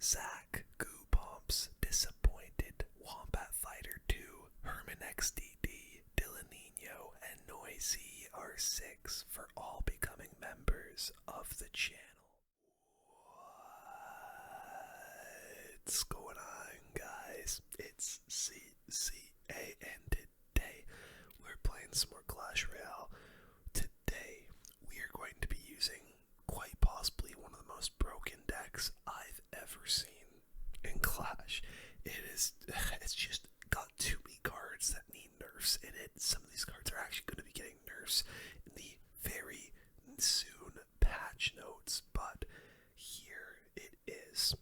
Zack, Goo Pumps, Disappointed, Wombat Fighter 2, Herman XDD, Dylanino, and Noisy R6 for all becoming members of the channel. What's going on, guys? It's CCA, and today we're playing some more Clash Royale. Today we are going to be using quite possibly one of the most broken decks I've ever seen in Clash. It's just got too many cards that need nerfs in it. Some of these cards are actually going to be getting nerfs in the very soon patch notes, but here it is.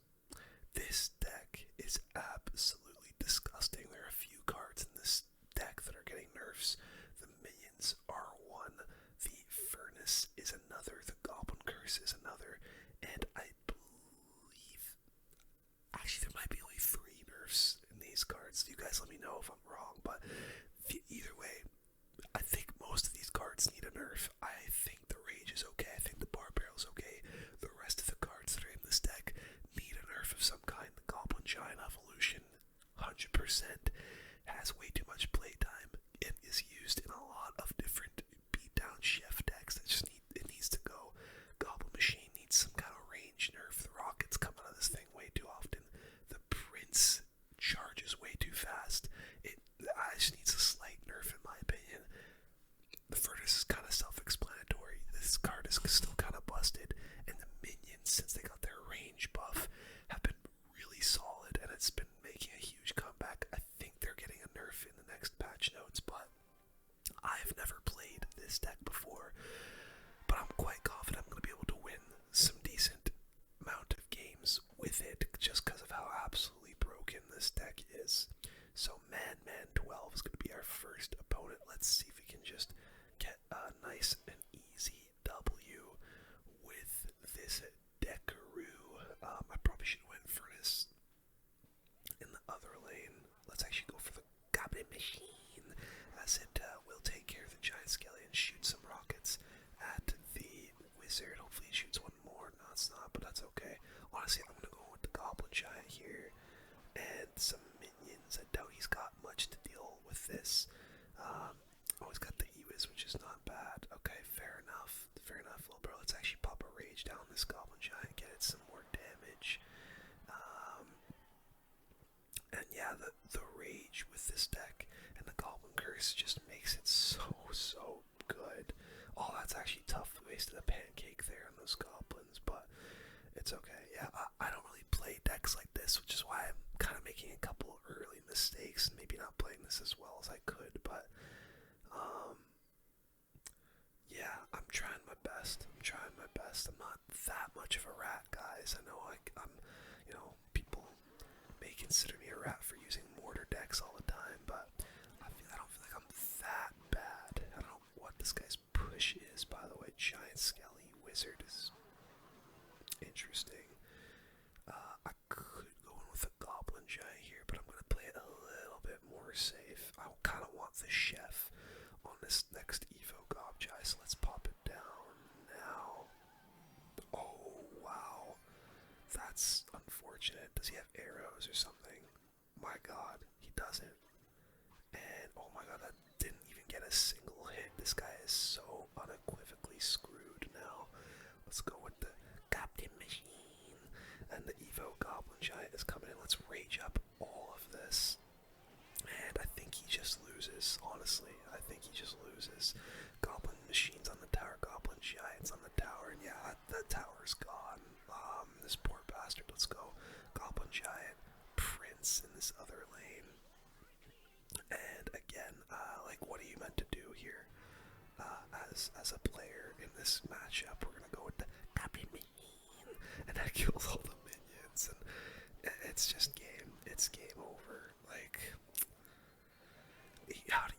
This deck is absolutely disgusting. There are a few cards in this deck that are getting nerfs. The minions are one, the furnace is another, the goblin curse is another, and I believe actually there might be only 3 nerfs in these cards. You guys let me know if I'm wrong, but either way, I think most of these cards need a nerf. I think the rage is okay, I think the bar barrel is okay. The rest of the cards that are in this deck need a nerf of some kind. The goblin giant evolution 100% has way too much playtime. It is used in a lot of different beatdown chef decks that just needs to go. Goblin machine needs some kind of range nerf. The rockets come out of this thing way too often. The prince charges way too fast. It just needs a slight nerf in my opinion. The furnace is kind of self-explanatory. This card is still kind of busted, and the minions, since they got their range buff, have been really solid, and it's been making a huge comeback. I think they're getting a nerf in the next patch notes, but I've never played this deck before. But I'm quite confident I'm going to be able to win some decent amount of games with it, just because of how absolutely broken this deck is. So Man 12 is going to be our first opponent. Let's see if we can just get a nice and easy W with this Deckaroo. I probably should have went Furnace in the other lane. Let's actually go for the Goblin Machine, as it will take care of the Giant Skelly and shoot some rockets at the Wizard. Hopefully he shoots one more. No, it's not, but that's okay. Honestly, I'm going to go with the Goblin Giant here and some minions. I doubt he's got much to deal with this. He's got the Ewiz, which is not bad. Okay, fair enough. Fair enough, little bro. Let's actually pop a rage down this Goblin Giant, get it some more damage. And yeah, the rage with this deck and the Goblin Curse just makes it so good. Oh, that's actually tough. We wasted a pancake there on those goblins, but it's okay. Yeah, I don't really play decks like this, which is why I'm kind of making a couple early mistakes and maybe not playing this as well as I could, but yeah, I'm trying my best. I'm not that much of a rat, guys. I know I'm, people may consider me a rat for using mortar decks all the time, but I don't feel like I'm that bad. I don't know what this guy's push is, by the way. Giant Skelly Wizard is interesting. I could go in with a Goblin Giant here, but I'm going to play it a little bit more safe. I kind of want the chef on this next Evo Gob Giant, so let's pop it down now. Oh, wow. That's unfortunate. Does he have arrows or something? My god, he doesn't. And oh my god, that didn't even get a single hit. This guy is so unequivocally screwed now. Let's go with the Goblin Machine. And the Evo Goblin Giant is coming in. Let's rage up all of this. And I think he just loses, honestly. I think he just loses. Goblin Machine's on the tower, Goblin Giant's on the tower, and yeah, that tower's gone. This poor bastard. Let's go. Goblin Giant, Prince in this other lane. And again, what are you meant to do here? As a player in this matchup, we're gonna go with the Goblin Machine, and that kills all the minions, and it's just game. It's game over.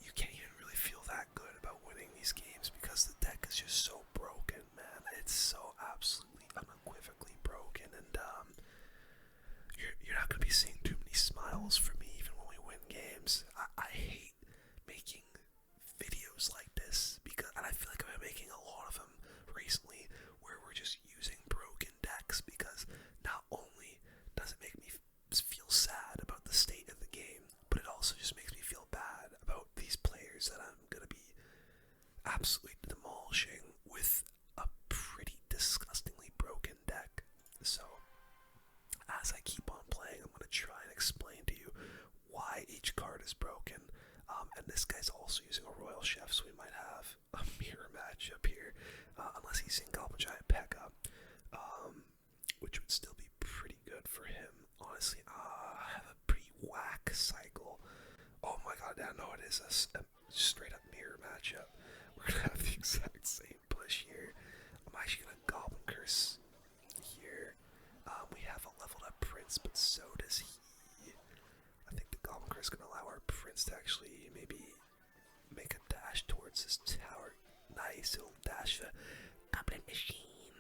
You can't even really feel that good about winning these games because the deck is just so broken, man. It's so absolutely unequivocally broken, and you're not gonna be seeing too many smiles from me even when we win games. I hate making videos like this and I feel like I've been making a lot of them recently where we're just using broken decks, because not only does it this guy's also using a Royal Chef, so we might have a mirror matchup here, unless he's in Goblin Giant P.E.K.K.A, which would still be pretty good for him. Honestly, I have a pretty whack cycle. Oh my god, yeah, no, it is a straight up mirror matchup. We're gonna have the exact same push here. I'm actually gonna Goblin Curse here. We have a leveled up Prince, but so does he. I think the Goblin Curse is gonna allow our Prince to actually maybe make a dash towards his tower. Nice, he'll dash the Goblin Machine.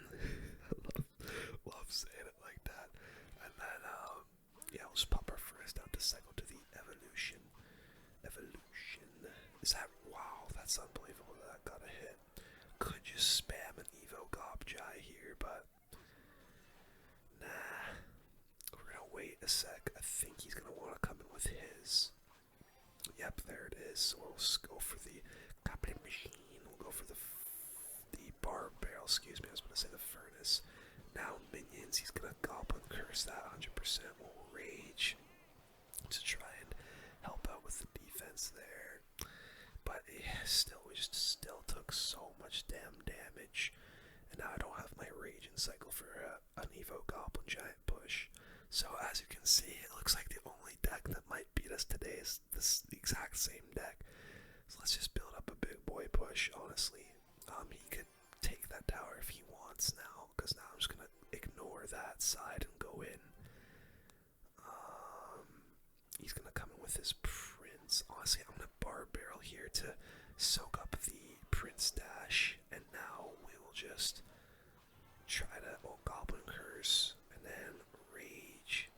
I love saying it like that. And then, yeah, we'll just pop our furnace down to cycle to the evolution. Is that, wow, that's unbelievable that got a hit. Could just spam an Evo Gobjai here, but nah. We're gonna wait a sec. I think he's gonna want to come in with his. Yep, there it is. So we'll go for the Goblin Machine. We'll go for the Bar Barrel, excuse me, I was gonna say the Furnace. Now minions, he's gonna Goblin Curse that 100%. Will Rage to try and help out with the defense there. But still, we just still took so much damn damage. And now I don't have my Rage in cycle for an Evo Goblin Giant push. So as you can see, it looks like the only deck that might beat us today is the exact same deck. So let's just build up a big boy push, honestly. He could take that tower if he wants now, because now I'm just going to ignore that side and go in. He's going to come in with his Prince. Honestly, I'm going to Bar Barrel here to soak up the Prince dash, and now we will just try to Goblin Curse, and then Rage.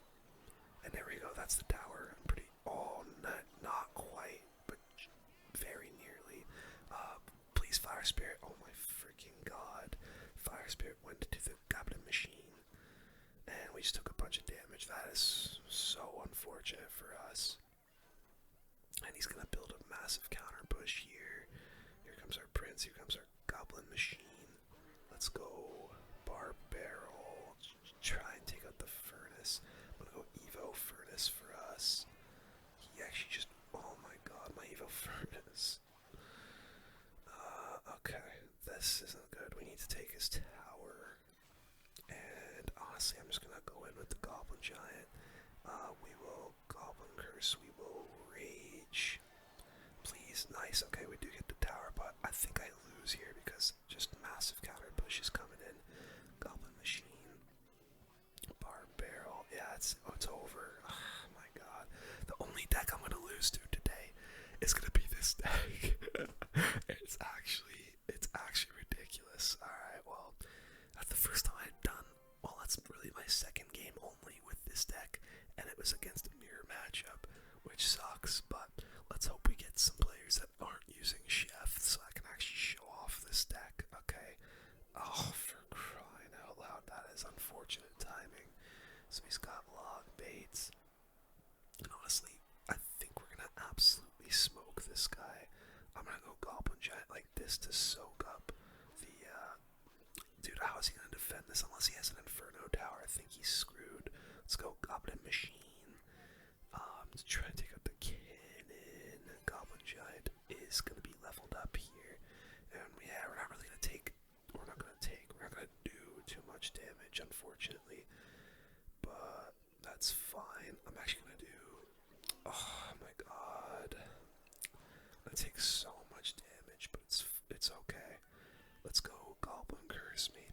And there we go, that's the tower. I'm pretty, not quite, but very nearly. Please, Fire Spirit, oh my freaking god. Fire Spirit went to the Goblin Machine, and we just took a bunch of damage. That is so unfortunate for us. And he's gonna build a massive counter push here. Here comes our Prince, here comes our Goblin Machine. Let's go Bar Barrel, try and take out the Furnace. I'm gonna go Evo Furnace for us. He actually just, oh my god, my Evo Furnace. Okay, this isn't good. We need to take his tower. And honestly, I'm just gonna go in with the Goblin Giant. We will Goblin Curse, we will Rage. Please, nice. Okay, we do get the tower, but I think I lose here because just massive counter push is coming in. Goblin Machine. Bar Barrel. Yeah, it's over. Oh my god. The only deck I'm gonna lose to today is gonna be this deck. It's actually ridiculous. Alright, well, that's the first time I've done, well, that's really my second game only with this deck, and it was against a mirror matchup, which sucks, but let's hope we get some players that aren't using Chef so I can actually show off this deck, okay? Oh, for crying out loud, that is unfortunate timing. So he's got log baits, and honestly, I think we're gonna absolutely smoke this guy. I'm gonna go Goblin Giant like this to soak up the, dude, how is he gonna defend this unless he has an Inferno Tower? I think he's screwed. Let's go Goblin Machine, to try and take out the cannon. Goblin Giant is gonna be leveled up here, and yeah, we're not gonna do too much damage, unfortunately, but that's fine. I'm actually gonna do, oh my god, that takes so much damage, but it's okay. Let's go Goblin Curse, maybe.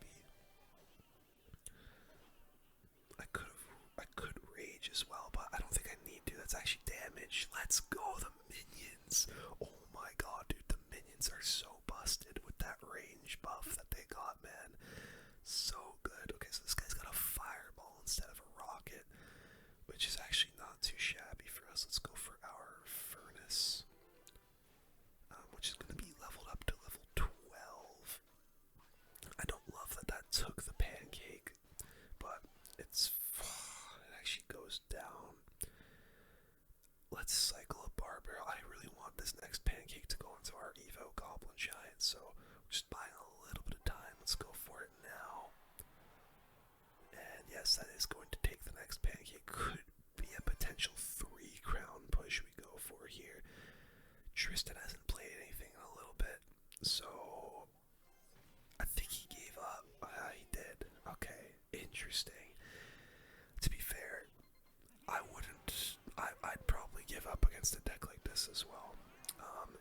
I could Rage as well, but I don't think I need to. That's actually damage. Let's go, the minions. Oh my god, dude, the minions are so busted with that range buff that they got, man. So good. Okay, so this guy's got a fireball instead of a rocket, which is actually not too shabby for us. Let's go for our Furnace, which is going to be leveled up to level 12. I don't love that that took the pancake, but it actually goes down. Let's cycle a Bar Barrel. I really want this next pancake to go into our Evo Goblin Giant, so we're just buying a little bit of time. Let's go for it now. And yes, that is going to take the next pancake. Could be a potential 3 crown push we go for here. Tristan hasn't played anything in a little bit, so I think he gave up. He did. Okay, interesting. To be fair, I wouldn't. I'd probably give up against a deck like this as well.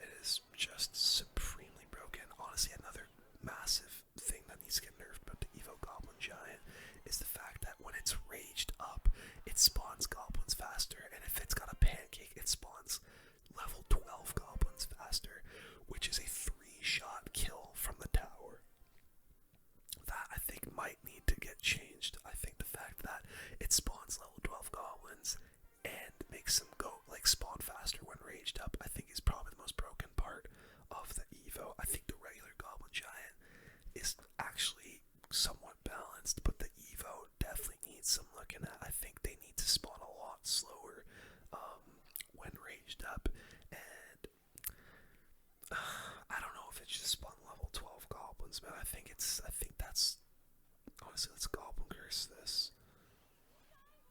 It is just supremely broken. Honestly, another massive thing that needs to get nerfed about the Evo Goblin Giant is the fact that when it's raged up, it spawns goblins faster, and if it's got a pancake, it spawns level 12 goblins faster, which is a 3-shot kill from the tower. That I think might need to get changed. I think the fact that it spawns level 12 goblins and makes them go like spawn faster when raged up, I think is probably the most broken part of the Evo. I think the regular Goblin Giant is actually somewhat balanced, but the Evo definitely needs some looking at. I think they need to spawn a lot slower when raged up, and I don't know if it should spawn level 12 goblins, man. I think that's honestly, let's Goblin Curse this.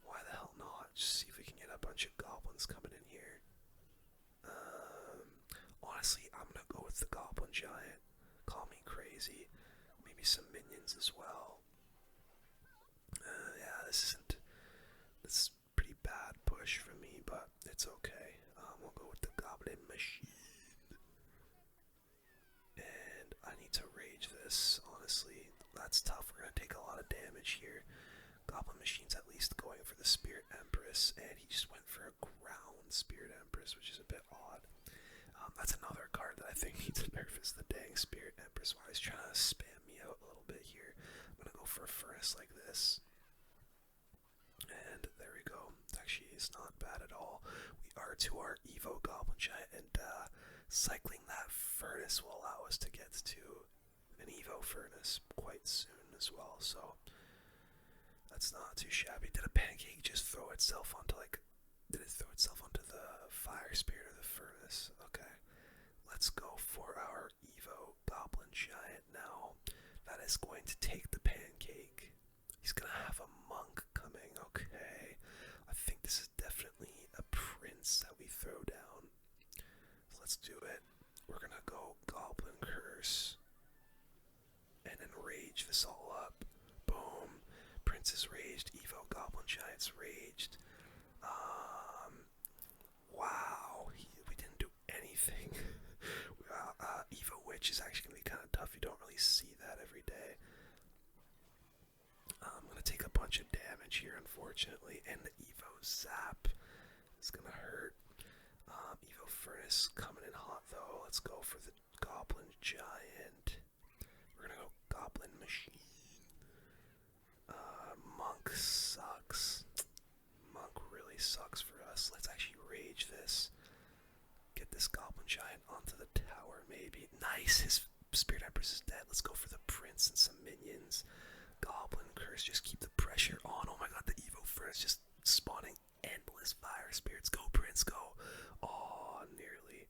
Why the hell not? Just see if we can get a bunch of goblins coming in here. Honestly, I'm gonna go with the Goblin Giant. Call me crazy. Maybe some minions as well. Yeah, this is pretty bad push for me, but it's okay. We'll go with the Goblin Machine. And I need to rage this, honestly. That's tough. We're gonna take a lot of damage here. Goblin Machine's at least going for the Spirit Empress, and he just went for a ground Spirit Empress, which is a bit odd. That's another card that I think needs a nerf, is the dang Spirit Empress. While he's trying to spam me out a little bit here, I'm gonna go for a furnace like this. And there we go. Actually, it's not bad at all. We are to our Evo Goblin Giant, and cycling that furnace will allow us to get to an Evo furnace quite soon as well, so that's not too shabby. Did a pancake just throw itself onto, like, did it throw itself onto the fire spirit of the furnace? Okay, let's go for our Evo Goblin Giant now. That is going to take the pancake. He's gonna have a monk coming. Okay, I think this is definitely a prince that we throw down. So let's do it. We're gonna go Goblin Curse and then rage this all up. Boom. Prince is raged. Evo Goblin Giant's raged. Wow. We didn't do anything. Evo Witch is actually going to be kind of tough. You don't really see that every day. I'm going to take a bunch of damage here, unfortunately. And the Evo Zap is going to hurt. Evo Furnace coming in hot, though. Let's go for the Goblin Giant. We're going to go Goblin Machine. Monk sucks. Monk really sucks for us. Let's actually rage this. Get this Goblin Giant onto the tower, maybe. Nice! His Spirit Empress is dead. Let's go for the Prince and some minions. Goblin Curse, just keep the pressure on. Oh my god, the Evo Furnace just spawning endless fire spirits. Go, Prince, go! Oh, nearly.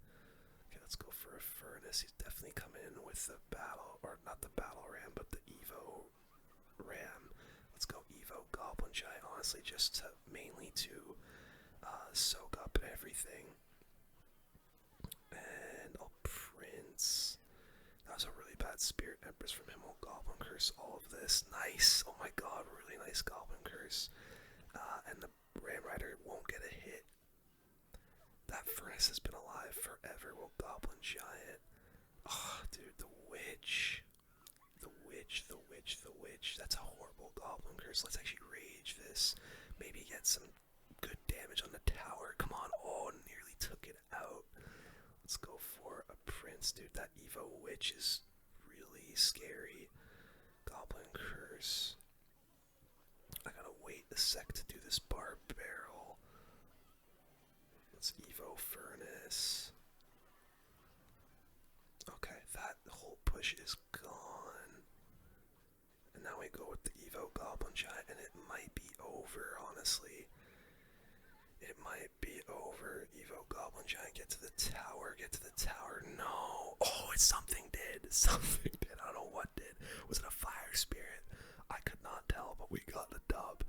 Okay, let's go for a Furnace. He's definitely coming in with the battle, or not the Battle Ram, but the Evo Ram. Let's go Evo Goblin Giant, honestly, just to mainly to soak up everything. And I'll Prince. That was a really bad Spirit Empress from him. We'll Goblin Curse all of this. Nice. Oh my god, really nice Goblin Curse. And the Ram Rider won't get a hit. That Furnace has been alive forever. We'll Goblin Giant. Oh, dude, the Witch. The Witch, the Witch, the Witch. That's a horrible Goblin Curse. Let's actually rage this. Maybe get some good damage on the tower. Come on. Oh, nearly took it out. Let's go for a Prince, dude. That Evo Witch is really scary. Goblin Curse. I gotta wait a sec to do this Barb Barrel. Let's Evo Furnace. Okay, that whole push is gone. And now we go with the Evo Goblin Giant, and it might be over, honestly. It might be over. Evo Goblin Giant, get to the tower, get to the tower. No. Oh, it's something did. Something did. I don't know what did. Was it a fire spirit? I could not tell, but we got the dub.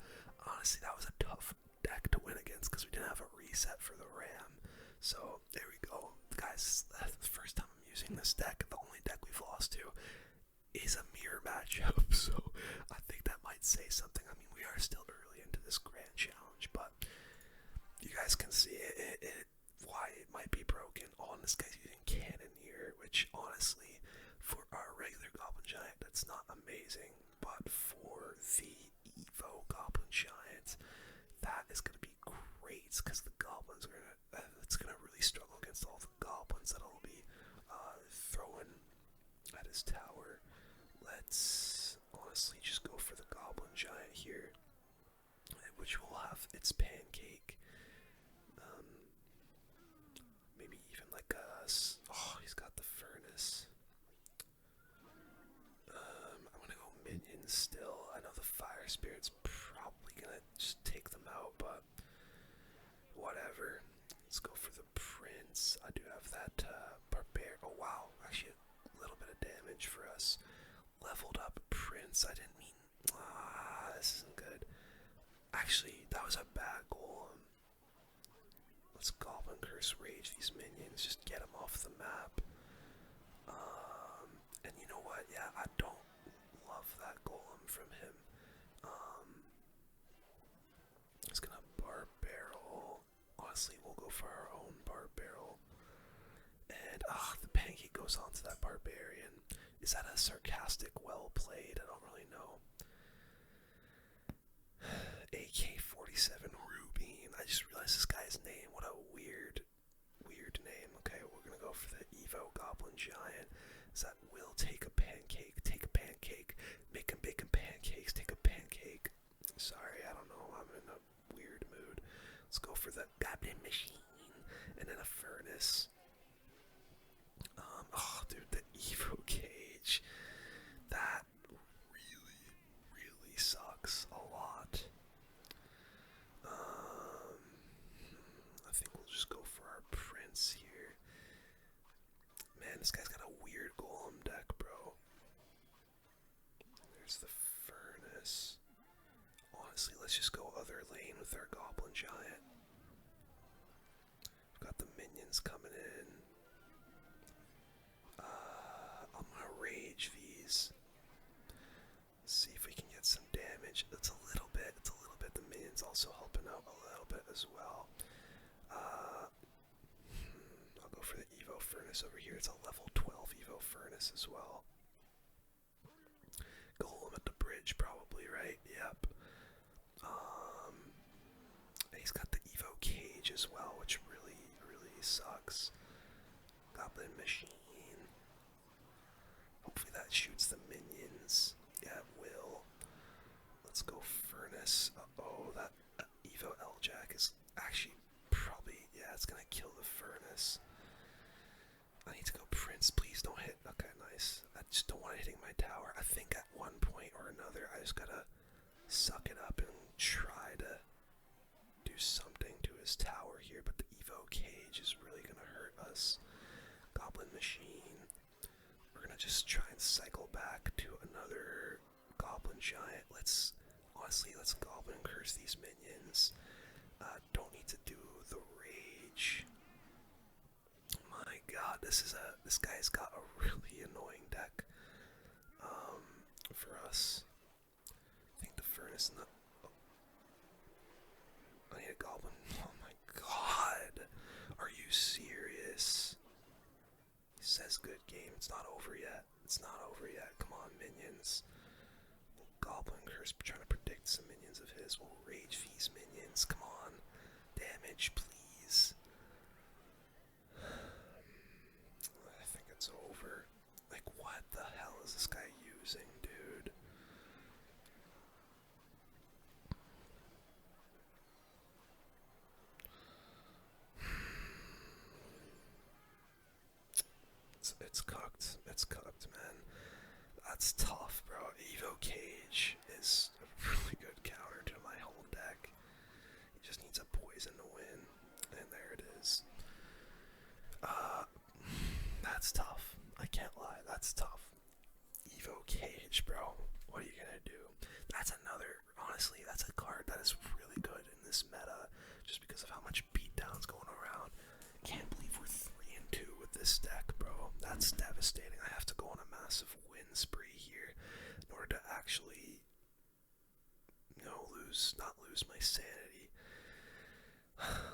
Honestly, that was a tough deck to win against because we didn't have a reset for the Ram. So, there we go. Guys, guys, the first time I'm using this deck. The only deck we've lost to is a mirror matchup, so I think that might say something. I mean, we are still early into this grand challenge, but you guys can see why it might be broken. Oh, and this guy's using Cannoneer, which honestly, for our regular Goblin Giant, that's not amazing, but for the Evo Goblin Giant, that is going to be great, because the Goblins are going to, it's going to really struggle against all the Goblins that'll be throwing at his tower. Let's honestly just go for the Goblin Giant here, which will have its Pancake. Maybe even like a... Oh, he's got the Furnace. I'm gonna go Minions still. I know the Fire Spirit's probably gonna just take them out, but whatever. Let's go for the Prince. I do have that Barbarian. Oh wow, actually a little bit of damage for us. Leveled up Prince. I didn't mean... this isn't good. Actually, that was a bad goal. Let's Goblin Curse Rage these minions. Just get them off the map. And you know what? Yeah, I don't love that golem from him. He's gonna Bar Barrel. Honestly, we'll go for our own Bar Barrel. And the Pancake goes on to that Barbarian. Is that a sarcastic well played? I don't really know. AK-47 Rubine. I just realized this guy's name. What a weird name. Okay, we're gonna go for the Evo Goblin Giant. Is that will take a pancake, make him bacon pancakes, take a pancake. Sorry, I don't know. I'm in a weird mood. Let's go for the Goblin Machine and then a Furnace. Oh, dude, the Evo Cage. That really sucks a lot. I think we'll just go for our Prince here. Man, this guy's got a weird golem deck, bro. There's the Furnace. Honestly, let's just go other lane with our Goblin Giant. We've got the minions coming in. I'm gonna rage these. See if we can get some damage. It's a little bit. The minions also helping out a little bit as well. I'll go for the Evo Furnace over here. It's a level 12 Evo Furnace as well. Golem at the bridge, probably, right? Yep. And he's got the Evo Cage as well, which really sucks. Goblin Machine. Hopefully that shoots the minions. Yeah, it will. Let's go Furnace. Uh-oh, that Evo L-Jack is actually probably... Yeah, it's gonna kill the Furnace. I need to go Prince. Please don't hit. Okay, nice. I just don't want it hitting my tower. I think at one point or another, I just gotta suck it up and try to do something to his tower here. But the Evo Cage is really gonna hurt us. Goblin Machine. We're gonna just try and cycle back to another Goblin Giant. Let's Goblin Curse these minions. Don't need to do the Rage. My god, this guy's got a really annoying deck for us. I think the Furnace and the... I need a Goblin. Oh my god. Are you serious? He says good game. It's not over yet. Come on, minions. Goblin Curse, trying to predict some minions of his. We'll rage these minions. Come on. Damage, please. I think it's over. Like, what the hell is this guy using, dude? It's cooked, man. That's tough, bro. Evo Cage is a really good counter to my whole deck. He just needs a poison to win, and there it is. That's tough. I can't lie, that's tough. Evo Cage, bro. What are you gonna do? Honestly, that's a card that is really good in this meta, just because of how much beatdown's going around. Can't believe we're 3-2 with devastating. I have to go on a massive win spree here in order to actually, not lose my sanity.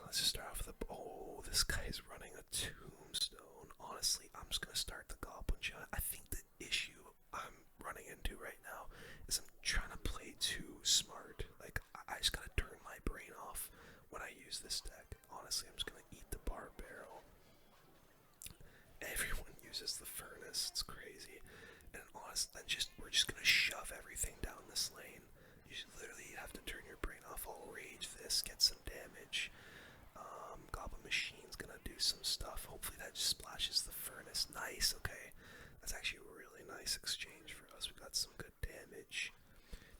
Let's just start off with oh, this guy's running a tombstone. Honestly, I'm just gonna start the goblin giant. I think the issue I'm running into right now is I'm trying to play too smart. Like, I just gotta turn my brain off when I use this deck. Honestly, I'm just gonna eat the bar barrel. Everyone uses the furnace. It's crazy. And honestly, we're just gonna shove everything down this lane. You literally have to turn your brain off. I'll rage this, get some damage. Goblin Machine's gonna do some stuff. Hopefully that just splashes the furnace. Nice, okay. That's actually a really nice exchange for us. We got some good damage.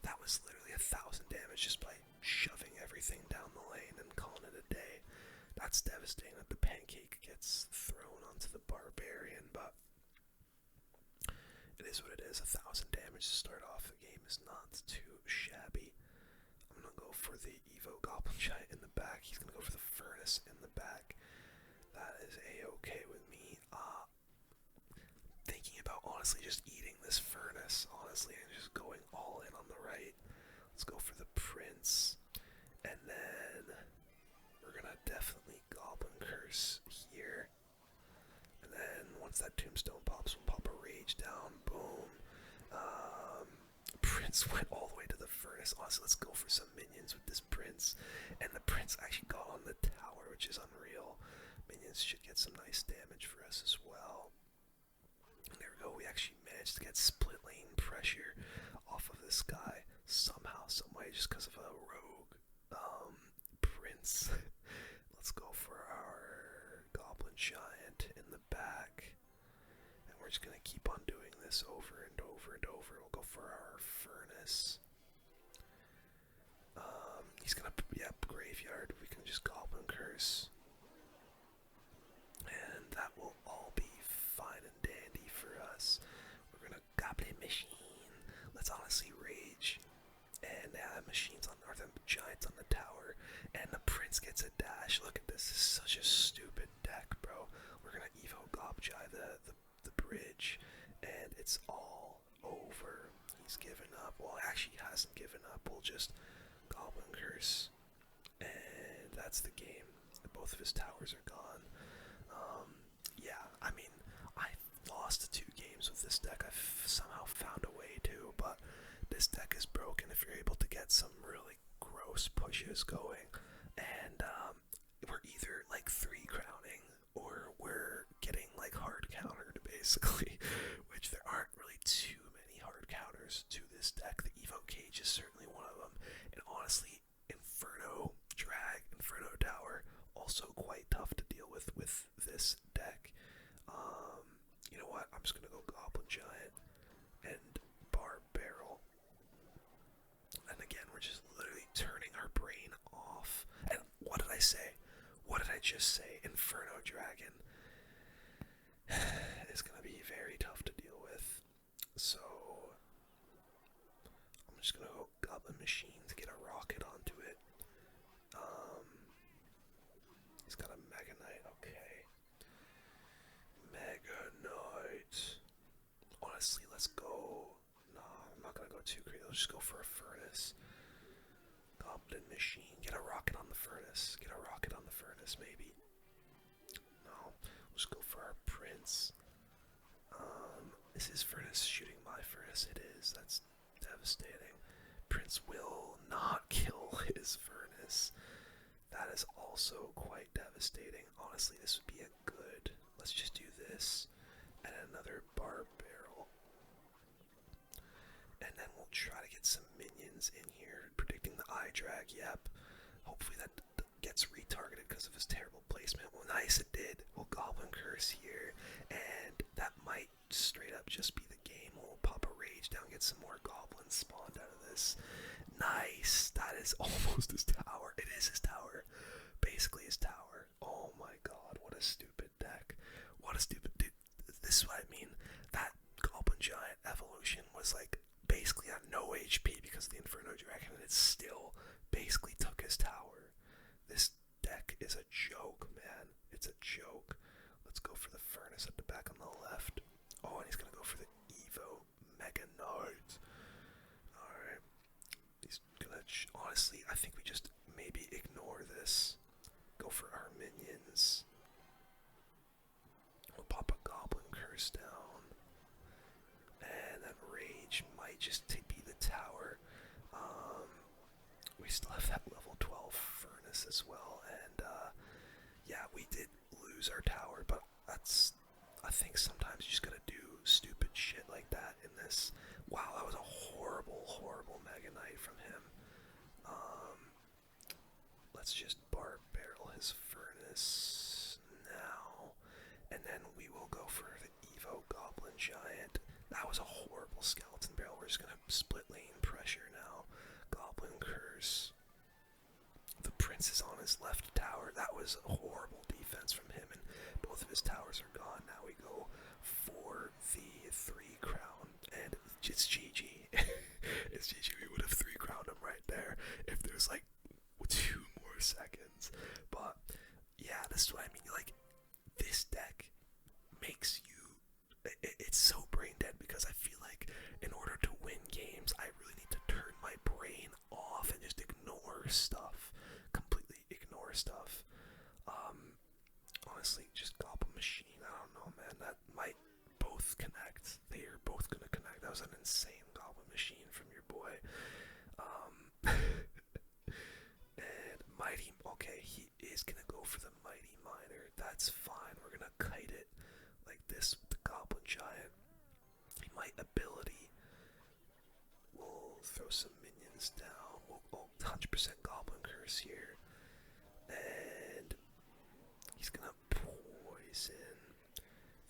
That was literally 1,000 damage just by shoving everything down the lane and calling it a day. That's devastating that the pancake gets thrown onto the barbarian, but it is what it is. 1,000 damage to start off the game is not too shabby. I'm gonna go for the Evo Goblin Giant in the back. He's gonna go for the Furnace in the back. That is a-okay with me. Thinking about honestly just eating this Furnace, honestly, and just going all in on the right. Let's go for the Prince. And then we're gonna definitely Goblin Curse here. And then once that Tombstone pops, we'll pop a Rage down. Boom. Prince went all the way to the Furnace. Honestly, let's go for some minions with this Prince. And the Prince actually got on the tower, which is unreal. Minions should get some nice damage for us as well. And there we go. We actually managed to get split lane pressure off of this guy somehow, someway, just because of a rogue Prince. Let's go for our Goblin Giant in the back. And we're just going to keep on doing this over and over and over. We'll go for our Furnace. He's going to, Graveyard. We can just Goblin Curse. And that will all be fine and dandy for us. We're going to Goblin Machine. Let's honestly rage. And Machines on, or the Giants on the tower. And the Prince gets a dash. Look at this. This is such a stupid deck, bro. We're going to Evo Gobjai the bridge. And it's all over. He's given up. Well, actually, he hasn't given up. We'll just Goblin Curse. And that's the game. Both of his towers are gone. Yeah, I mean, I lost 2 games with this deck. I've somehow found a way to, but this deck is broken if you're able to get some really gross pushes going. And we're either like 3 crowning or we're getting like hard countered, basically, which there aren't really too many hard counters to this deck. The Evo Cage is certainly one of them. And honestly, Inferno Drag, Inferno Tower, also quite tough to deal with this deck. You know what? I'm just gonna go Goblin Giant and Bar Barrel. And again, we're just literally turning our brain off. And what did I say? What did I just say? Inferno Dragon is gonna be very tough to deal with. So I'm just gonna go Goblin Machine to get a rocket onto it. He's got a Mega Knight, okay. Mega Knight. Honestly, let's go. No, I'm not gonna go too crazy. Let's just go for a Furnace. Goblin Machine. Get a rocket on the Furnace. Get a rocket on the Furnace, maybe. No. Let's go for our Prince. Is his Furnace shooting my Furnace? It is. That's devastating. Prince will not kill his Furnace. That is also quite devastating. Honestly, this would be a good... Let's just do this. And another Bar Barrel. And then we'll try to get some minions in here. Predicting the eye drag, yep. Hopefully that gets retargeted because of his terrible placement. Well, nice, it did. We'll Goblin Curse here. And that might straight up just be the game. We'll pop a Rage down, get some more goblins spawned out of this. Nice. That is almost his tower. It is his tower. Basically his tower. Oh my god, what a stupid deck. What a stupid dude. This is what I mean. That Goblin Giant evolution was like basically at no HP because of the Inferno Dragon, and it still basically took his tower. This deck is a joke, man. It's a joke. Let's go for the Furnace at the back on the left. honestly, I think we just maybe ignore this. Go for our minions. We'll pop a Goblin Curse down. And then Rage might just be the tower. We still have that level 12 Furnace as well. And yeah, we did lose our tower, but I think sometimes you just gotta do stupid shit like that in this. Wow, that was a horrible, horrible Mega Knight from him. Let's just barrel his Furnace now, and then we will go for the Evo Goblin Giant. That was a horrible Skeleton Barrel. We're just gonna split lane pressure now. Goblin Curse. The Prince is on his left tower. That was a horrible defense from him, and both of his towers are gone. Now we go for the 3 crown, and it's GG. It's GG. We would have 3 crowned him right there if there's like 2 more seconds. But yeah, this is what I mean. Like, this deck makes you, it's so brain dead, because I feel like in order to win games, I really need to turn my brain off and just ignore stuff. Completely ignore stuff. Honestly, just Goblin Machine, I don't know, man. That might both connect. They are both gonna connect. That was an insane Goblin Machine from your boy. And Mighty, okay, he is gonna go for the Mighty Miner. That's fine. We're gonna kite it like this with the Goblin Giant. My ability will throw some minions down. We'll 100% Goblin Curse here. And he's gonna poison.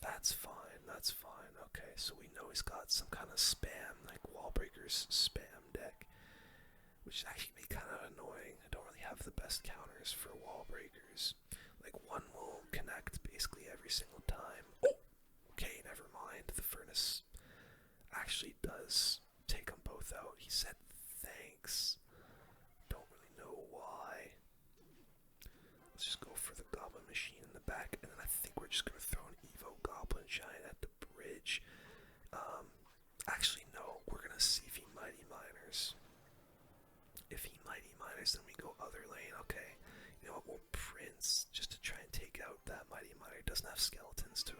That's fine, that's fine. Okay, so we know he's got some kind of spam, like Wall Breakers spam deck, which actually be kind of annoying. I don't really have the best counters for Wall Breakers. Like, one will connect basically every single time. Oh! Okay, never mind. The Furnace actually does take them both out. He said thanks. Don't really know why. Let's just go for the Goblin Machine in the back, and then I think we're just gonna throw an Evo Goblin Giant at the bridge. Actually, no, we're gonna see if he Mighty Miners. If he Mighty Miners, then we go other lane. Okay, you know what? We'll Prince just to try and take out that Mighty Miner. It doesn't have skeletons to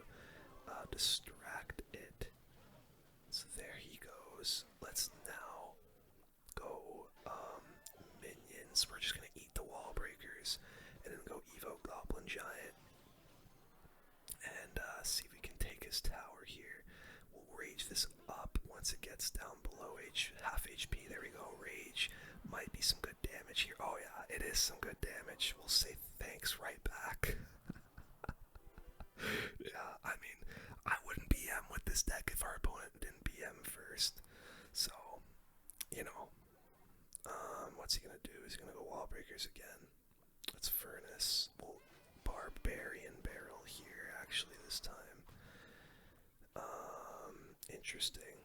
distract it. So there he goes. Let's now go minions. We're just gonna eat the Wall Breakers and then go Evo Goblin Giant and see if we can take his tower here. We'll rage this up once it gets down below half HP. There we go. Rage might be some good damage here. Oh yeah, it is some good damage. We'll say thanks right back. Yeah, I mean, I wouldn't BM with this deck if our opponent didn't BM first. So, you know, what's he gonna do? He's gonna go Wall Breakers again. Let's Furnace. We'll Barbarian Barrel here, actually, this time. Interesting.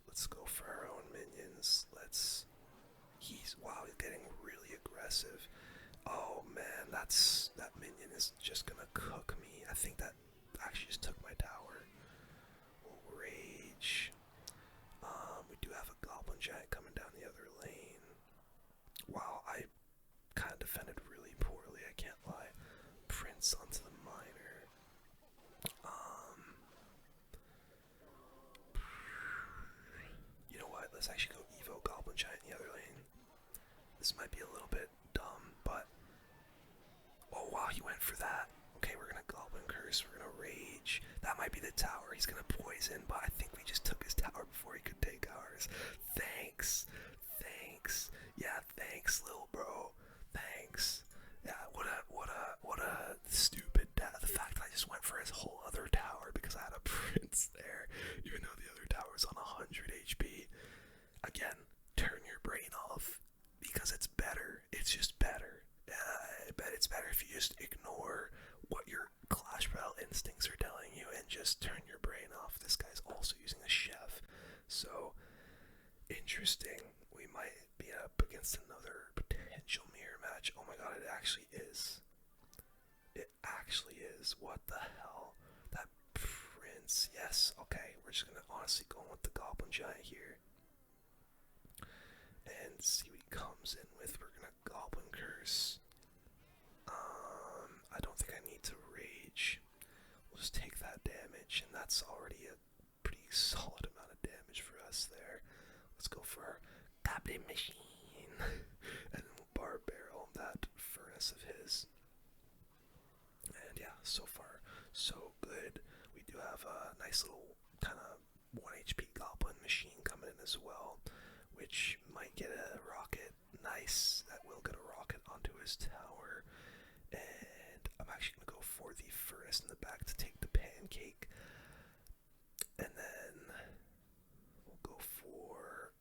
Let's go for our own minions. Wow, he's getting really aggressive. Oh man, that minion is just gonna cook me. I think that actually just took my tower. We'll rage. We do have a Goblin Giant coming down the other lane. Wow, I kind of defended really poorly, I can't lie. Prince onto the Miner. You know what, let's actually go Evo Goblin Giant in the other lane. This might be a little bit dumb, but oh wow, he went for that. Okay, we're gonna Goblin Curse, we're gonna Rage. That might be the tower. He's gonna poison, but I think we just took his tower before he could take ours. Thanks. Thanks. Yeah, thanks, little bro. Thanks. Yeah, what a stupid death. The fact that I just went for his whole other tower because I had a Prince there, even though the other tower's on 100 HP. Again, turn your brain off because it's better. It's just better. I bet it's better if you just ignore what your Clash Royale instincts are telling you and just turn your brain off. This guy's also using a chef, so interesting. We might be up against another potential mirror match. Oh my god, it actually is. It actually is. What the hell? That Prince. Yes, okay. We're just gonna honestly go with the Goblin Giant here and see what he comes comes in with. We're gonna Goblin Curse. I don't think I need to Rage. We'll just take that damage, and that's already a pretty solid amount of damage for us there. Let's go for our Goblin Machine. And then we'll Bar Barrel that Furnace of his. And yeah, so far, so good. We do have a nice little kind of 1 HP Goblin Machine coming in as well, which might get a rocket. Nice, that will get a rocket onto his tower. And I'm actually going to go for the Furnace in the back to take the Pancake. And then we'll go for,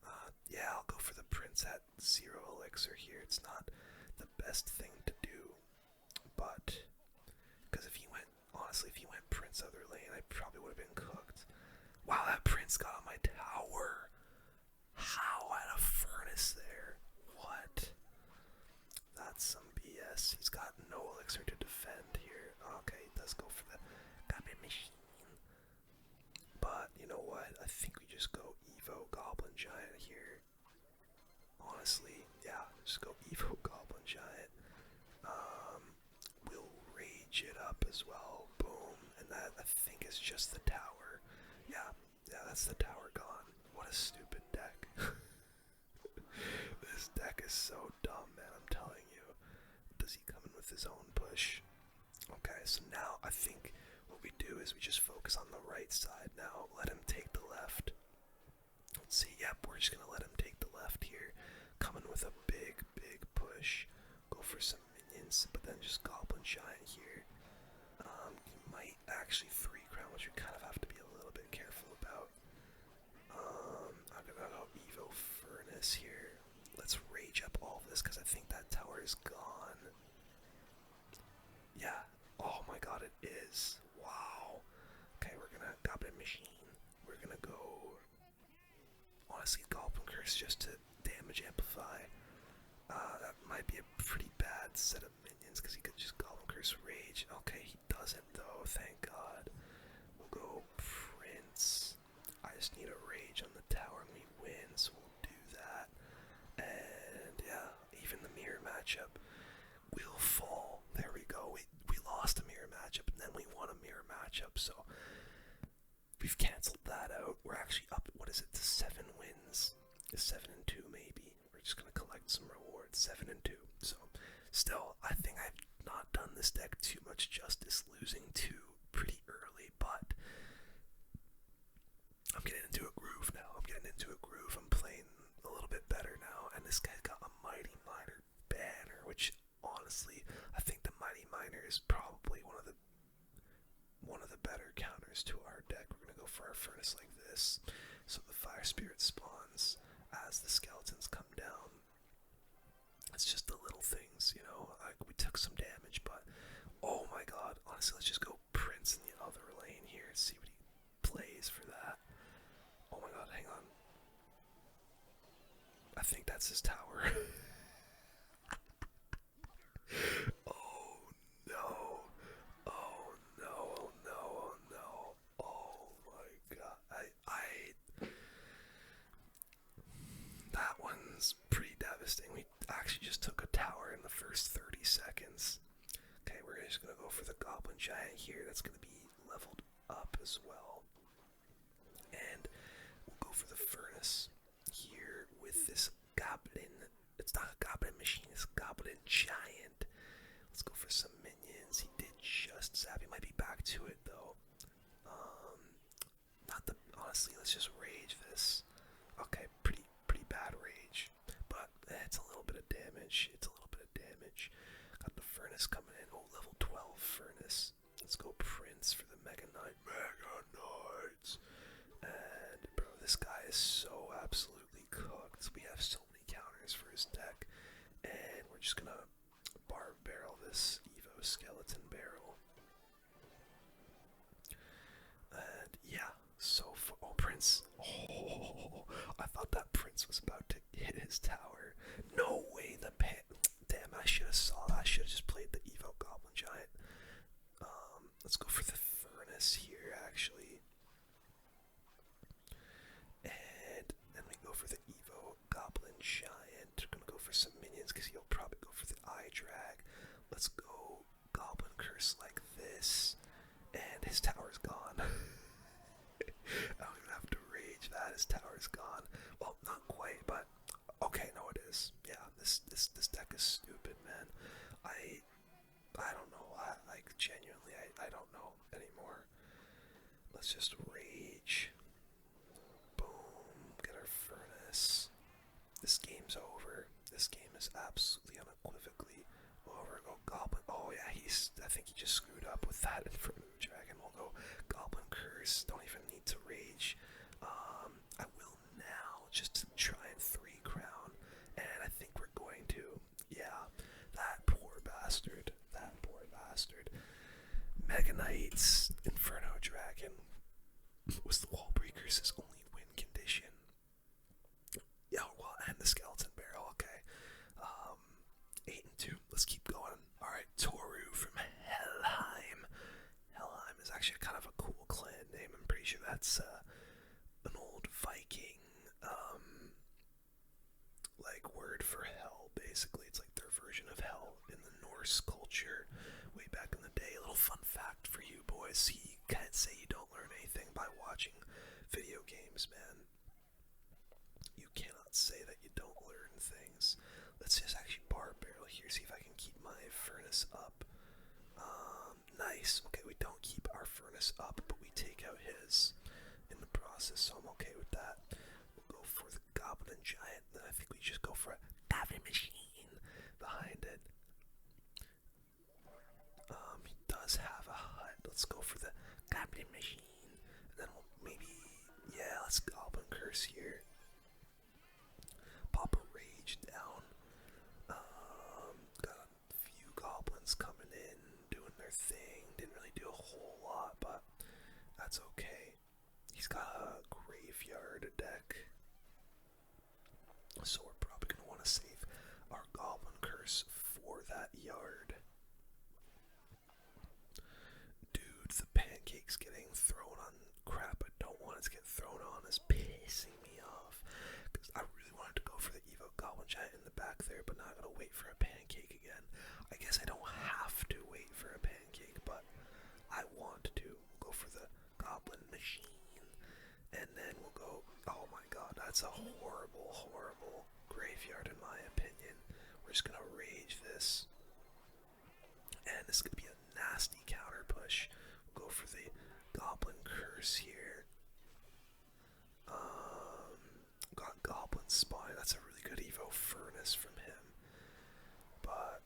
yeah, I'll go for the Prince at 0 elixir here. It's not the best thing to do, but, because if he went, honestly, if he went Prince other lane, I probably would have been cooked. Wow, that Prince got on my tower. How? I had a Furnace there. What? That's some BS. He's got no elixir to defend here. Okay, he does go for the Goblin Machine. But, you know what? I think we just go Evo Goblin Giant here. Honestly, yeah, just go Evo Goblin Giant. We'll Rage it up as well. Boom. And that, I think, is just the tower. Yeah, that's the tower gone. What a stupid deck. This deck is so dumb, man, I'm telling you. Does he come in with his own push? Okay, so now I think what we do is we just focus on the right side now. Let him take the left. Let's see, yep, we're just gonna let him take the left here. Coming with a big, big push. Go for some minions, but then just Goblin Giant here. He might actually 3 crown, which we kind of have to be a little bit careful about. I'm gonna go Evo Furnace here. Let's Rage up all of this, because I think that tower is gone. Yeah. Oh my god, it is. Wow. Okay, we're gonna Goblin Machine. We're gonna go, honestly, Goblin Curse just to damage amplify. That might be a pretty bad set of minions, because he could just Goblin Curse Rage. Okay, he doesn't though, thank god. We'll go Prince. I just need a Rage on the tower and we win, so we'll do that. And yeah, even the mirror matchup will fall. There we go. We lost a mirror matchup and then we won a mirror matchup, so we've cancelled that out. We're actually up, what is it, to 7 wins? 7-2 maybe. We're just gonna collect some rewards. 7-2. So still, I think I've not done this deck too much justice, losing 2 pretty early, but I'm getting into a groove now. I'm playing a little bit better now, and this guy's got a Mighty Miner banner, which honestly, I think the Mighty Miner is probably one of the better counters to our deck. We're gonna go for our Furnace like this, so the Fire Spirit spawns as the skeletons come down. It's just the little things, you know. We took some damage, but oh my god, honestly, let's just go Prince in the other lane here, see what he plays for that. Oh my god, hang on. I think that's his tower. Oh no. Oh no, oh no, oh no. Oh my god. That one's pretty devastating. We actually just took a tower in the first 30 seconds. Okay, we're just gonna go for the Goblin Giant here. That's gonna be leveled up as well. And we'll go for the Furnace here with this Goblin. It's not a Goblin Machine, it's a Goblin Giant. Let's go for some minions. He did just zap. He might be back to it though. Honestly, let's just Rage this. Okay, pretty bad Rage, but it's a little bit of damage. Got the Furnace coming in. Oh, level 12 Furnace. Let's go Prince for the Mega Knight. And bro, this guy is so absolutely cooked. We have so many counters for his deck, and we're just gonna Bar Barrel this Evo Skeleton Barrel. And yeah, so for Prince. Oh, I thought that Prince was about to hit his tower. No way, damn, I should have saw that. I should have just played the Evo Goblin Giant. Let's go for the Furnace here, actually. And then we go for the Evo Goblin Giant. We're gonna go for some his tower's gone. I don't even have to rage that his tower's gone. Well, not quite, but okay, no, it is. Yeah, this deck is stupid, man. I don't know. Like genuinely, I don't know anymore. Let's just rage. Boom. Get our furnace. This game's over. This game is absolutely unequivocally over. Go Goblin. Oh yeah, I think he just screwed up with that Inferno Dragon. We'll go Goblin Curse. Don't even need to rage. I will now just to try and 3 crown, and I think we're going to. Yeah, that poor bastard. That poor bastard. Mega Knight's Inferno Dragon was the Wall Breaker's only win condition. Yeah, well, and the Skeleton Barrel, okay. 8-2, let's keep going. Alright, Toru from Helheim. Helheim is actually kind of a cool clan name. I'm pretty sure that's an old Viking, like word for hell, basically. It's like their version of hell in the Norse culture way back in the day. A little fun fact for you boys. You can't say you don't learn anything by watching video games, man. You cannot say that you don't learn things. Let's just actually bar barrel here, see if I can keep my furnace up. Nice. Okay, we don't keep our furnace up, but we take out his in the process, so I'm okay with that. We'll go for the Goblin Giant, then I think we just go for a Goblin Machine behind it. He does have a hut. Let's go for the Goblin Machine, and then we'll maybe, yeah, let's Goblin Curse here. Pop a rage down. Got a few goblins coming in, doing their thing. Didn't really do a whole lot, but that's okay. He's got a graveyard deck, so we're probably going to want to save our Goblin Curse for that yard. Dude, the pancake's getting thrown on. Crap, I don't want it to get thrown on. It's pissing me off, because I really wanted to go for the Evo Goblin Giant in the back there, but now I gotta wait for a pancake again. I guess I don't have to wait for a pancake, but I want to. We'll go for the Goblin Machine, and then we'll go, oh my god, that's a horrible, horrible graveyard in my opinion. We're just gonna rage this, and this is gonna be a nasty counter push. We'll go for the Goblin Curse here. Got Goblin Spine. That's a really good Evo Furnace from him. But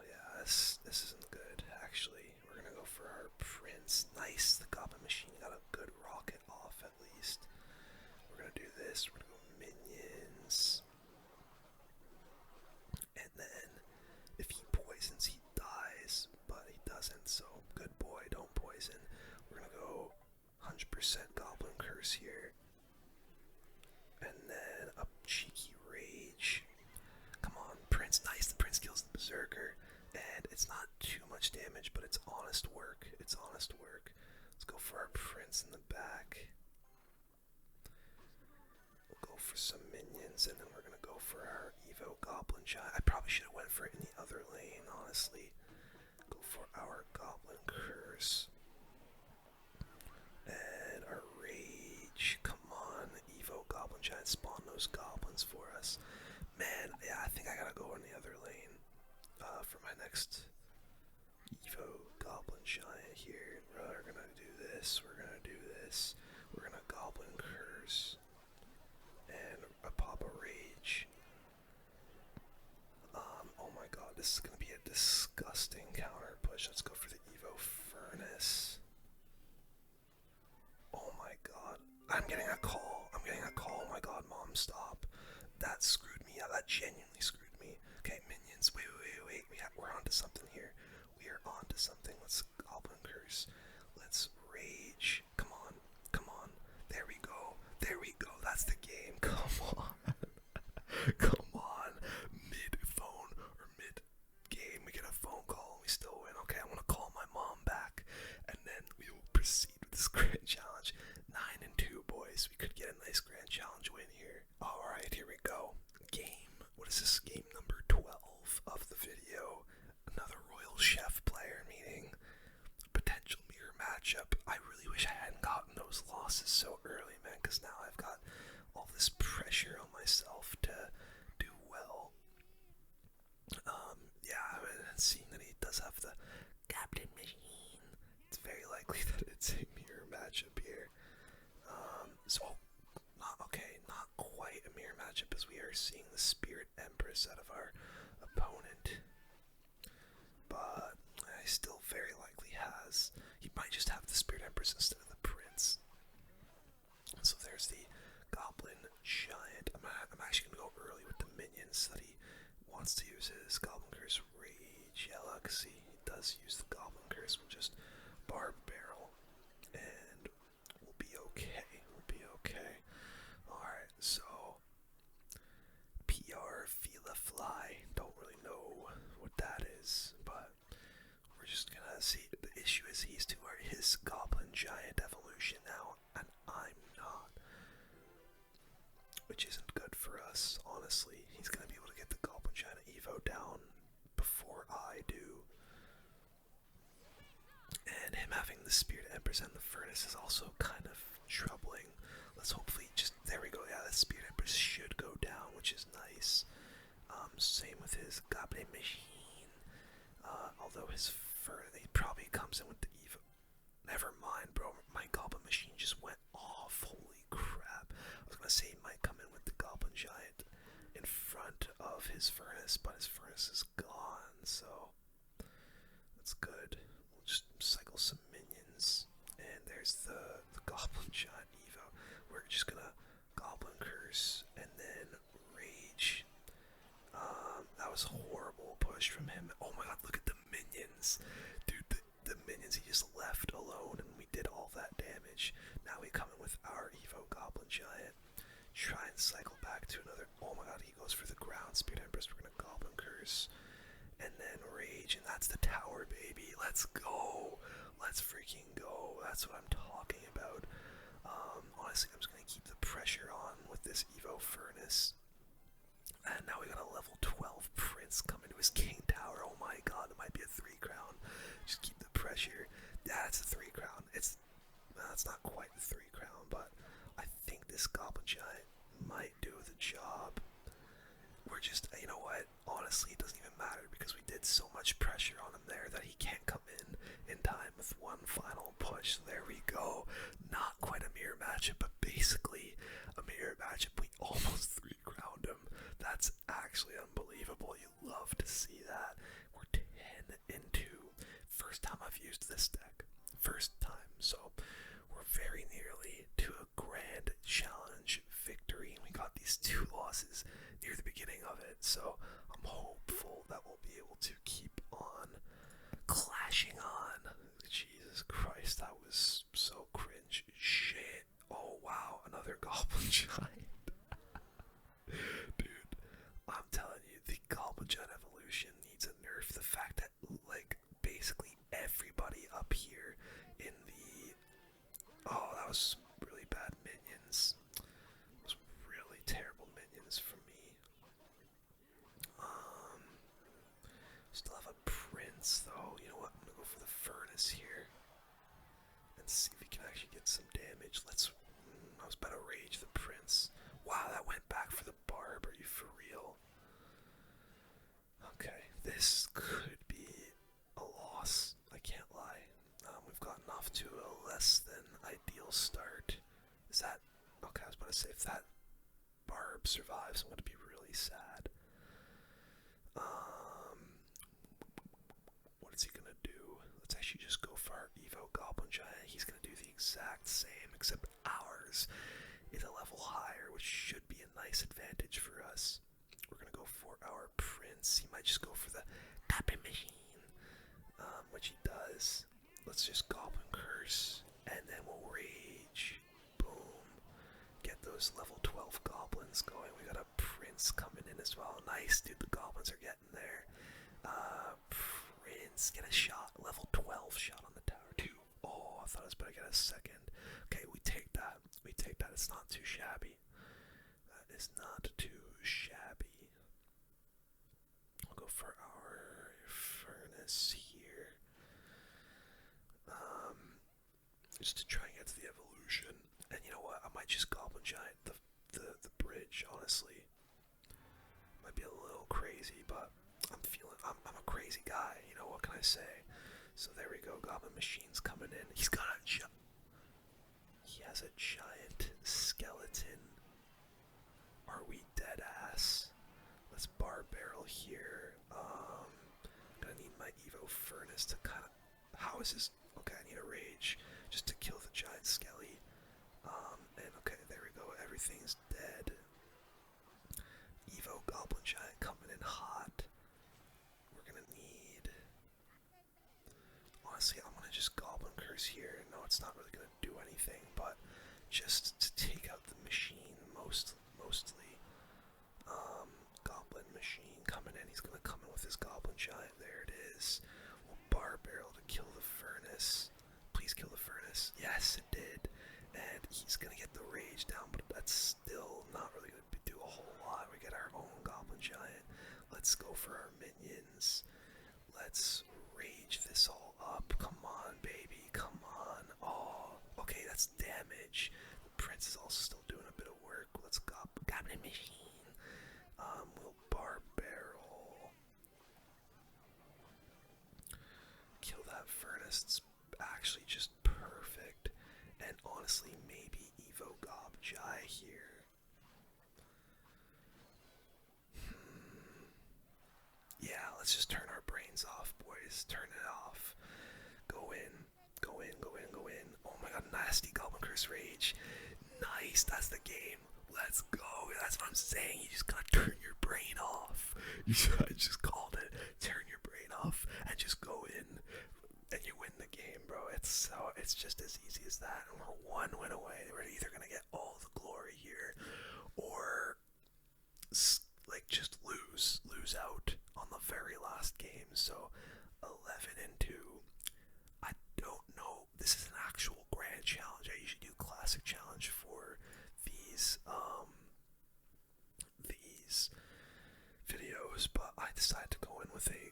yeah, this isn't good. Actually, we're gonna go for our Prince. Nice. The Goblin Machine got a good rocket off at least. We're gonna do this. We're gonna go minions, and then if he poisons, he dies. But he doesn't. So good boy. Don't poison. We're gonna go 100% Goblin Curse here. And then a cheeky rage. Come on, Prince. Nice. The Prince kills the Berserker. And it's not too much damage, but it's honest work. It's honest work. Let's go for our Prince in the back. We'll go for some minions, and then we're going to go for our Evo Goblin Giant. I probably should have went for it in the other lane, honestly. Go for our Goblin Curse. And our rage. Come on, Evo Goblin Giant, spawn those goblins for us. Man, yeah, I think I gotta go in the other lane for my next Evo Goblin Giant here. We're gonna do this, we're gonna do this. We're gonna Goblin Curse and a Papa Rage. Oh my god, this is gonna be a disgusting counter push. Let's go for the Evo Furnace. Oh my god. I'm getting a call. Oh my god, Mom, stop. That screwed me up. That genuinely screwed me. Okay, minions. Wait. We're onto something here. We are onto something. Let's Goblin Curse. Let's rage. Come on. There we go. That's the game. Come on. Come on. Mid-phone or mid-game, we get a phone call and we still win. Okay, I want to call my mom back, and then we will proceed with this grand challenge. 9-2, boys. We could get a nice grand challenge win here. Alright, here we go. Game. What is this? Game number 12 of the video. Another Royal Chef player meeting. Potential mirror match matchup. I really wish I hadn't gotten those losses so early, man, because now I've got all this pressure on myself to do well. Yeah, and seeing that he does have the Captain Machine, it's very likely that it's a mirror matchup here. Not quite a mirror matchup, as we are seeing the Spirit Empress out of our opponent. But he still very likely has. He might just have the Spirit Empress instead of the Prince. So there's the Goblin Giant. I'm actually going to go early with the minions so that he wants to use his Goblin Curse Rage. Yeah, look, see, he does use the Goblin Curse. We'll just Barb Barrel and we'll be okay. We'll be okay. Alright, so PR Fila Fly. Don't really know what that is, but we're just gonna see. The issue is he's to his Goblin Giant evolution now, and I'm not. Which isn't good for us, honestly. He's gonna be able to get the Goblin Giant Evo down before I do. And him having the Spirit Empress and the Furnace is also kind of troubling. Let's hopefully just, there we go, yeah, the Spirit Empress should go down, which is nice. Same with his Goblin Machine. Although his Furnace, he probably comes in with the Evo. Never mind, bro, my Goblin Machine just went off, holy crap. I was gonna say he might come in with the Goblin Giant in front of his Furnace, but his Furnace is gone, so that's good. We'll just cycle some minions, and there's the Goblin Giant Evo. We're just gonna Goblin Curse and then Rage. That was a horrible push from him. Oh my god, look at the minions. Dude, the minions he just left alone, and we did all that damage. Now we come in with our Evo Goblin Giant. Try and cycle back to another. Oh my god, he goes for the ground Spirit Empress. We're gonna Goblin Curse. And then Rage, and that's the tower, baby. Let's go. Let's freaking go. That's what I'm talking about. Honestly, I'm just gonna keep the pressure on with this Evo Furnace. And now we got a level 12 Prince coming to his King Tower. Oh my god, it might be a 3 crown. Just keep the pressure. Yeah, it's a 3 crown. It's not quite the 3 crown, but I think this Goblin Giant might do the job. We're just, you know what, honestly, it doesn't even matter because we did so much pressure on him there that he can't come in time with one final push. So there we go. Not quite a mirror matchup, but basically a mirror matchup. We almost 3 crowned him. That's actually unbelievable. You love to see that. We're 10 into. First time I've used this deck. First time. So we're very nearly to a grand challenge victory. We got these 2 losses near the beginning of it. So I'm hopeful that we'll be able to keep on clashing on. Jesus Christ, that was so cringe. Shit. Oh wow, another Goblin Giant. Dude, I'm telling you, the Goblin Giant evolution needs a nerf. The fact that, like, basically everybody up here in the... Oh, that was really bad minions. It was really terrible minions for me. Still have a Prince, though. You know what? I'm gonna go for the Furnace here. And see if we can actually get some damage. I was about to Rage the Prince. Wow, that went back for the Barb. Are you for real? Okay, this could be a loss. I can't lie. We've gotten off to a less than ideal start. Is that... Okay, I was about to say, if that Barb survives, I'm going to be really sad. What is he going to do? Let's actually just go for our Evo Goblin Giant. He's going to do the exact same, except ours is a level higher, which should be a nice advantage for us. We're going to go for our Prince. He might just go for the Captain Machine, which he does. Let's just Goblin Curse, and then we'll Rage. Boom. Get those level 12 goblins going. We got a Prince coming in as well. Nice, dude. The goblins are getting there. Prince, get a shot. Level 12 shot on the tower, too. Oh, I thought I was about to get a second. Okay, we take that. We take that. It's not too shabby. That is not too shabby. I'll go for our Furnace here. just to try and get to the evolution. And you know what? I might just Goblin Giant the bridge, honestly. Might be a little crazy, but I'm a crazy guy, you know, what can I say? So there we go, Goblin Machine's coming in. He has a giant skeleton. Are we dead ass? Let's bar barrel here. Gonna need my Evo Furnace to kinda... How is this? Okay, I need a rage just to kill the giant skelly. And okay, there we go, everything's dead. Evo Goblin Giant coming in hot. We're gonna need... Honestly, I'm gonna just Goblin Curse here. No, it's not really gonna do anything, but just to take out the machine mostly. Goblin Machine coming in. He's gonna come in with his Goblin Giant. There it is. We'll bar barrel to kill the furnace. Please kill the furnace. Yes, it did. And he's gonna get the rage down, but that's still not really gonna do a whole lot. We get our own Goblin Giant. Let's go for our minions. Let's rage this all up. Come on, baby. Come on. Oh, okay, that's damage. The prince is also still doing a bit of work. Let's go. Goblin Machine. We'll bar barrel. Kill that furnace. It's actually just perfect. And honestly, maybe Evo Gob Jai here. Yeah, let's just turn our brains off, boys. Turn it off. Go in. Go in, go in, go in. Oh my god, nasty Goblin Curse Rage. Nice, that's the game. Let's go. That's what I'm saying. You just gotta turn your brain off. I just called it. Turn your brain off and just go in, and you win the game, bro. It's just as easy as that. And we're one win away. We're either gonna get all the glory here, or like just lose out on the very last game. So 11-2. I don't know. This is an actual grand challenge. I usually do classic challenge for these videos, but I decided to go in with a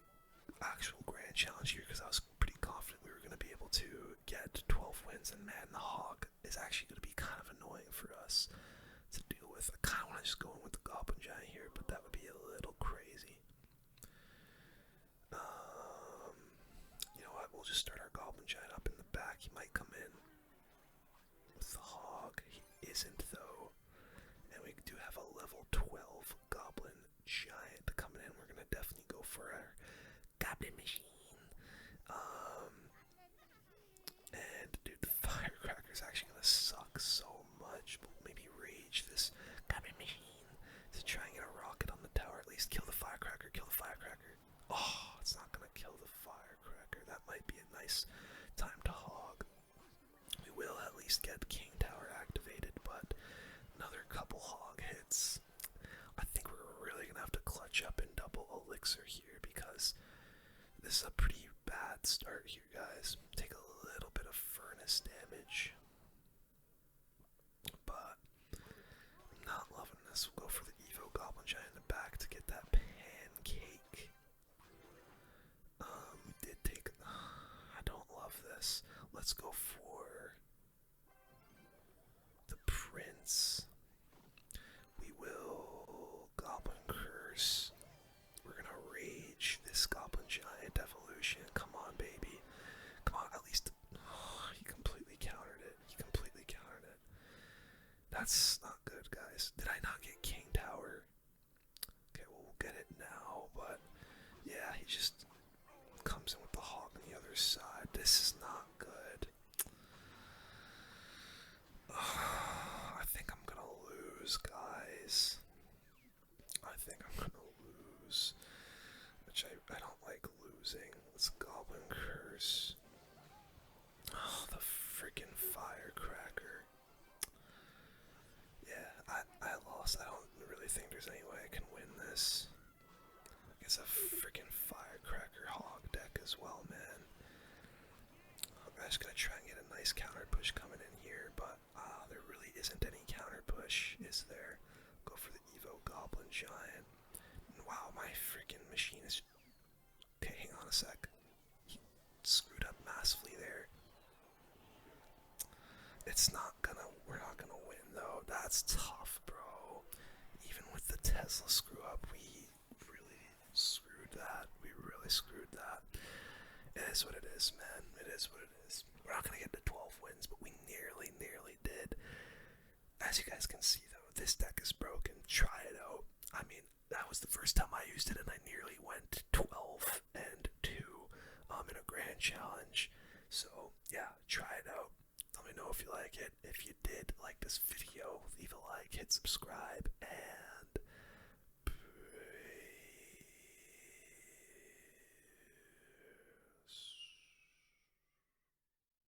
actual grand challenge here because I was pretty confident we were going to be able to get 12 wins, and man, the hog is actually going to be kind of annoying for us to deal with. I kind of want to just go in with the Goblin Giant here, but that would be a little crazy. You know what, we'll just start our Goblin Giant up in the back. He might come in with the hog. He isn't though. And we do have a level 12 Goblin Giant coming in. We're gonna definitely go for our Goblin Machine. And dude, the Firecracker's actually gonna suck so much. But maybe rage this Goblin Machine to try and get a rocket on the tower. At least kill the Firecracker. Kill the Firecracker. Oh, it's not gonna kill the Firecracker. That might be a nice time to hog. We will at least get King Tower activated, but another couple hog hits. I think we're really gonna have to clutch up and double elixir here because this is a pretty bad start here, guys. Take a little bit of furnace damage, but I'm not loving this. We'll go for the Evo Goblin Giant in the back to get that pancake. We did take... I don't love this. Let's go for the Prince. We will Goblin Curse. We're gonna rage this Goblin Giant evolution. Come on, baby. Come on, at least... Oh, he completely countered it. He completely countered it. That's not good, guys. Did I not get King Tower? Okay, well, we'll get it now, but... Yeah, he just comes in with the hog on the other side. This is not good. I think I'm gonna lose, guys. I think I'm gonna lose. Which I don't like losing. Let's Goblin Curse. Oh, the freaking Firecracker. Yeah, I lost. I don't really think there's any way I can win this. It's a freaking Firecracker hog deck as well, man. I'm just gonna try and get a nice counter push coming in here, but there really isn't any counter push, is there? Go for the Evo Goblin Giant. And wow, my freaking machine is... Okay, hang on a sec. He screwed up massively there. we're not gonna win though. That's tough, bro. Even with the Tesla screw up, we really screwed that. We really screwed that. It is what it is, man. It is what it is. We're not gonna get to 12 wins, but we nearly did. As you guys can see though, this deck is broken. Try it out. I mean, that was the first time I used it and I nearly went 12 and 2 in a grand challenge. So yeah, try it out. Let me know if you like it. If you did like this video,